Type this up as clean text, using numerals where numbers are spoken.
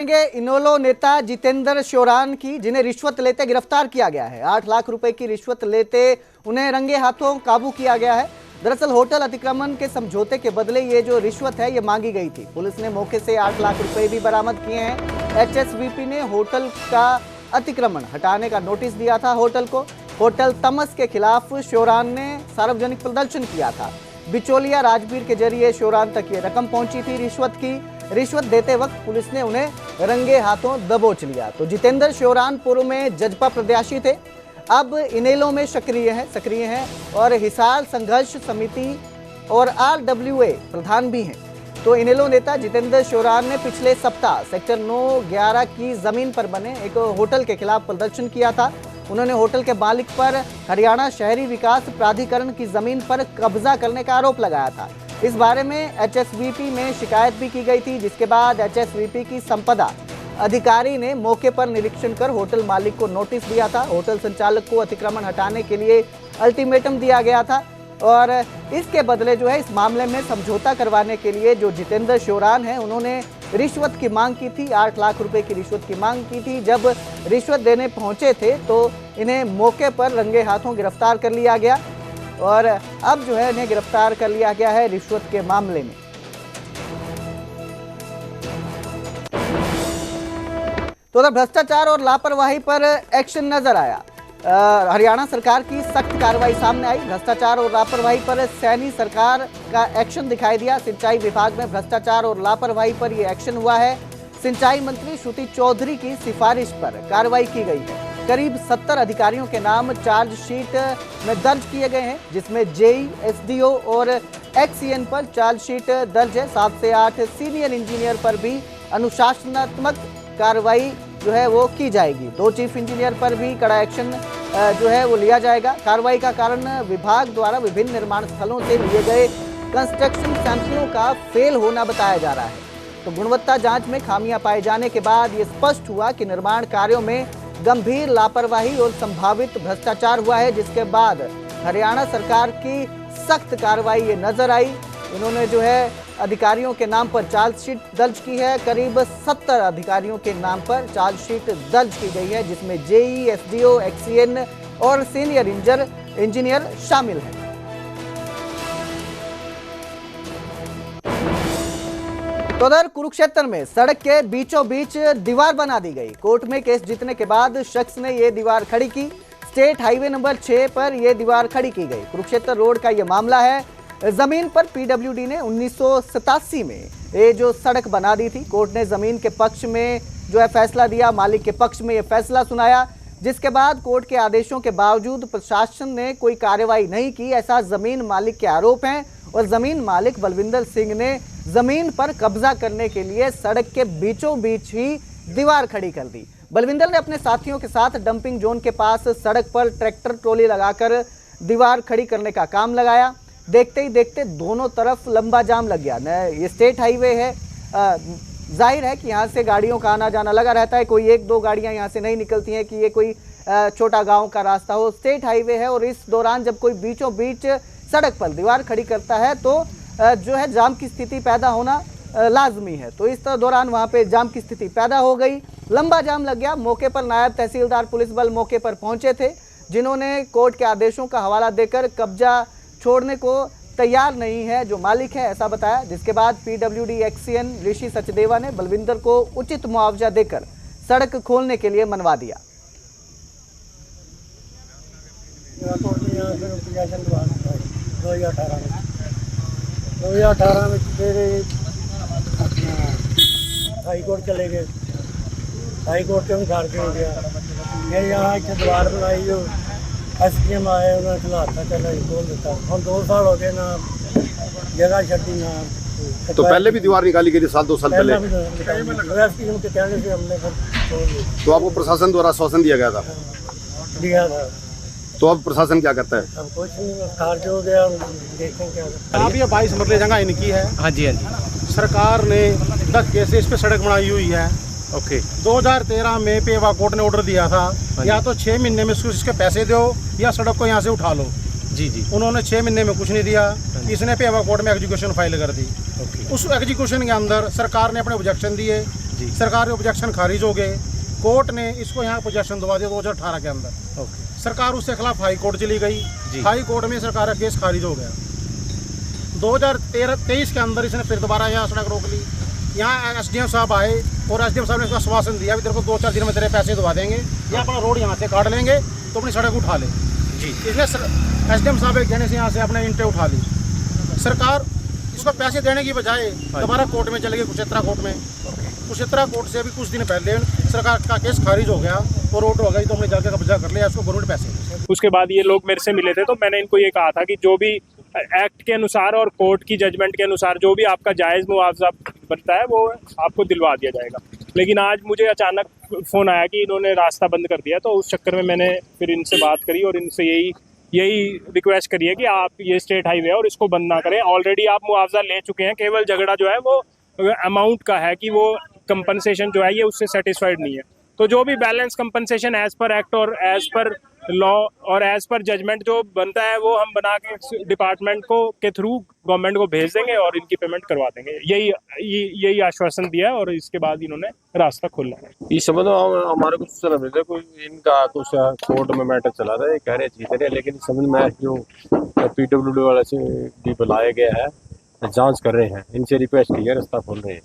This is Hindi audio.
इनेलो नेता जितेंद्र श्योरान की, जिन्हें रिश्वत लेते गिरफ्तार किया गया है। 8 लाख रुपए की रिश्वत लेते उन्हें रंगे हाथों काबू किया गया है। दरअसल होटल अतिक्रमण के समझौते के बदले ये जो रिश्वत है ये मांगी गई थी। पुलिस ने मौके से 8 लाख रुपए भी बरामद किए हैं। एचएसवीपी ने होटल का अतिक्रमण हटाने का नोटिस दिया था होटल को। होटल तमस के खिलाफ श्योरान ने सार्वजनिक प्रदर्शन किया था। बिचौलिया राजवीर के जरिए श्योरान तक ये रकम पहुंची थी रिश्वत की। रिश्वत देते वक्त पुलिस ने उन्हें रंगे हाथों दबोच लिया। तो जितेंद्र श्योरान पूर्व में जजपा प्रत्याशी थे, अब इनेलो में सक्रिय हैं और हिसार संघर्ष समिति और RWA प्रधान भी हैं। तो इनेलो नेता जितेंद्र श्योरान ने पिछले सप्ताह सेक्टर 9-11 की जमीन पर बने एक होटल के खिलाफ प्रदर्शन किया था। उन्होंने होटल के मालिक पर हरियाणा शहरी विकास प्राधिकरण की जमीन पर कब्जा करने का आरोप लगाया था। इस बारे में HSVP में शिकायत भी की गई थी, जिसके बाद HSVP की संपदा अधिकारी ने मौके पर निरीक्षण कर होटल मालिक को नोटिस दिया था। होटल संचालक को अतिक्रमण हटाने के लिए अल्टीमेटम दिया गया था और इसके बदले जो है इस मामले में समझौता करवाने के लिए जो जितेंद्र श्योरान है उन्होंने रिश्वत की मांग की थी। 8 लाख रुपए की रिश्वत की मांग की थी। जब रिश्वत देने पहुंचे थे तो इन्हें मौके पर रंगे हाथों गिरफ्तार कर लिया गया और अब जो है इन्हें गिरफ्तार कर लिया गया है रिश्वत के मामले में। तो उधर भ्रष्टाचार और लापरवाही पर एक्शन नजर आया। हरियाणा सरकार की सख्त कार्रवाई सामने आई। भ्रष्टाचार और लापरवाही पर सैनी सरकार का एक्शन दिखाई दिया। सिंचाई विभाग में भ्रष्टाचार और लापरवाही पर यह एक्शन हुआ है। सिंचाई मंत्री श्रुति चौधरी की सिफारिश पर कार्रवाई की गई है। करीब 70 अधिकारियों के नाम चार्जशीट में दर्ज किए गए हैं, जिसमें JE, SDO और XCN पर चार्जशीट दर्ज है। 7 से 8 सीनियर इंजीनियर पर भी अनुशासनात्मक कार्रवाई जो है वो की जाएगी। 2 चीफ इंजीनियर पर भी कड़ा एक्शन जो है वो लिया जाएगा। कार्रवाई का कारण विभाग द्वारा विभिन्न निर्माण स्थलों से लिए गए कंस्ट्रक्शन सैंपलों का फेल होना बताया जा रहा है। तो गुणवत्ता जांच में खामियां पाए जाने के बाद ये स्पष्ट हुआ कि निर्माण कार्यों में गंभीर लापरवाही और संभावित भ्रष्टाचार हुआ है, जिसके बाद हरियाणा सरकार की सख्त कार्रवाई ये नजर आई। इन्होंने जो है अधिकारियों के नाम पर चार्जशीट दर्ज की है। करीब 70 अधिकारियों के नाम पर चार्जशीट दर्ज की गई है, जिसमें JE, SDO, XCN और सीनियर इंजीनियर शामिल हैं। तो उधर कुरुक्षेत्र में सड़क के बीचों बीच दीवार बना दी गई। कोर्ट में केस जीतने के बाद शख्स ने ये दीवार खड़ी की। स्टेट हाईवे नंबर 6 पर यह दीवार खड़ी की गई। कुरुक्षेत्र रोड का यह मामला है। जमीन पर PWD ने 1987 में ये जो सड़क बना दी थी। कोर्ट ने जमीन के पक्ष में जो है फैसला दिया, मालिक के पक्ष में यह फैसला सुनाया, जिसके बाद कोर्ट के आदेशों के बावजूद प्रशासन ने कोई कार्रवाई नहीं की, ऐसा जमीन मालिक के आरोप हैं। और जमीन मालिक बलविंदर सिंह ने जमीन पर कब्जा करने के लिए सड़क के बीचों बीच ही दीवार खड़ी कर दी। बलविंदर ने अपने साथियों के साथ डंपिंग जोन के पास सड़क पर ट्रैक्टर ट्रॉली लगाकर दीवार खड़ी करने का काम लगाया। देखते ही देखते दोनों तरफ लंबा जाम लग गया। ये स्टेट हाईवे है, जाहिर है कि यहाँ से गाड़ियों का आना जाना लगा रहता है। कोई 1-2 गाड़ियाँ यहाँ से नहीं निकलती हैं कि ये कोई छोटा गांव का रास्ता हो। स्टेट हाईवे है और इस दौरान जब कोई बीचों बीच सड़क पर दीवार खड़ी करता है तो जो है जाम की स्थिति पैदा होना लाजमी है। तो इस दौरान वहाँ पे जाम की स्थिति पैदा हो गई, लंबा जाम लग गया। मौके पर नायब तहसीलदार पुलिस बल मौके पर पहुंचे थे, जिन्होंने कोर्ट के आदेशों का हवाला देकर कब्जा छोड़ने को तैयार नहीं है जो मालिक है, ऐसा बताया। जिसके बाद PWD XCN ऋषि सचदेवा ने बलविंदर को उचित मुआवजा देकर सड़क खोलने के लिए मनवा दिया। 2018 में फिर हाई कोर्ट चले गए। हाई कोर्ट के अनुसार हो गया। फिर यहाँ इतने दीवार बनाई, जो SPM आए उन्होंने खिलाता चला खोल देता। हम 2 साल हो गए ना जगह छड़ी ना। तो पहले भी दीवार निकाली गई थी 2 साल पहले SPM के कहने से हमने खोल दी। तो आपको प्रशासन द्वारा आश्वासन दिया गया था? दिया था। तो अब प्रशासन क्या करता है? अब कुछ नहीं, खारिज हो गया, देखें क्या करता है। अब ये 22 मरले जगह इनकी है। हाँ जी, हाँ जी। सरकार ने 10 केसेस पे सड़क बनाई हुई है। ओके। 2013 में पेवा कोर्ट ने ऑर्डर दिया था, या तो 6 महीने में इसके पैसे दो या सड़क को यहाँ से उठा लो। जी जी। उन्होंने 6 महीने में कुछ नहीं दिया। इसने पेवा कोर्ट में एग्जीक्यूशन फाइल कर दी। उस एग्जीक्यूशन के अंदर सरकार ने अपने ऑब्जेक्शन दिए, सरकार के ऑब्जेक्शन खारिज हो गए, कोर्ट ने इसको यहाँ पोजेशन दवा दिया 2018 के अंदर। सरकार उसके खिलाफ हाई कोर्ट चली गई, हाई कोर्ट में सरकार का केस खारिज हो गया। 2023 के अंदर इसने फिर दोबारा यहाँ सड़क रोक ली। यहाँ SDM साहब आए और SDM साहब ने इसको आश्वासन दिया, तेरे को 2-4 दिन में तेरे पैसे दवा देंगे या अपना रोड यहाँ से काट लेंगे तो अपनी सड़क उठा ले। इसने SDM साहब के कहने से यहाँ से अपने इंटे उठा ली। सरकार इसको पैसे देने की बजाय दोबारा कोर्ट में चले गई, कुशेत्रा कोर्ट में। कुशेत्रा कोर्ट से अभी कुछ दिन पहले सरकार का केस खारिज हो गया और ऑर्डर हो गई तो हमने जाकर कब्जा कर लिया, इसको गवर्नमेंट पैसे। उसके बाद ये लोग मेरे से मिले थे तो मैंने इनको ये कहा था कि जो भी एक्ट के अनुसार और कोर्ट की जजमेंट के अनुसार जो भी आपका जायज़ मुआवजा बनता है वो आपको दिलवा दिया जाएगा। लेकिन आज मुझे अचानक फ़ोन आया कि इन्होंने रास्ता बंद कर दिया, तो उस चक्कर में मैंने फिर इनसे बात करी और इनसे यही रिक्वेस्ट करी है कि आप ये स्टेट हाईवे है और इसको बंद ना करें। ऑलरेडी आप मुआवजा ले चुके हैं, केवल झगड़ा जो है वो अमाउंट का है कि वो कंपनसेशन जो है ये उससे सेटिस्फाइड नहीं है। तो जो भी balance compensation as per act और एज पर लॉ और एज पर जजमेंट जो बनता है वो हम बना के डिपार्टमेंट को के थ्रू गवर्नमेंट को भेज देंगे और इनकी पेमेंट करवा देंगे। यही आश्वासन दिया है और इसके बाद इन्होंने रास्ता खोला है। इस संबंध में हमारे कुछ सूचना मिली थी, कोई इनका कुछ कोर्ट में मैटर चला रहा है, कह रहे जीत रहे, लेकिन इस संबंध में जो PWD वाले से भी बुलाया गया है, जांच कर रहे हैं, इनसे रिक्वेस्ट की है, रास्ता खोल रहे हैं।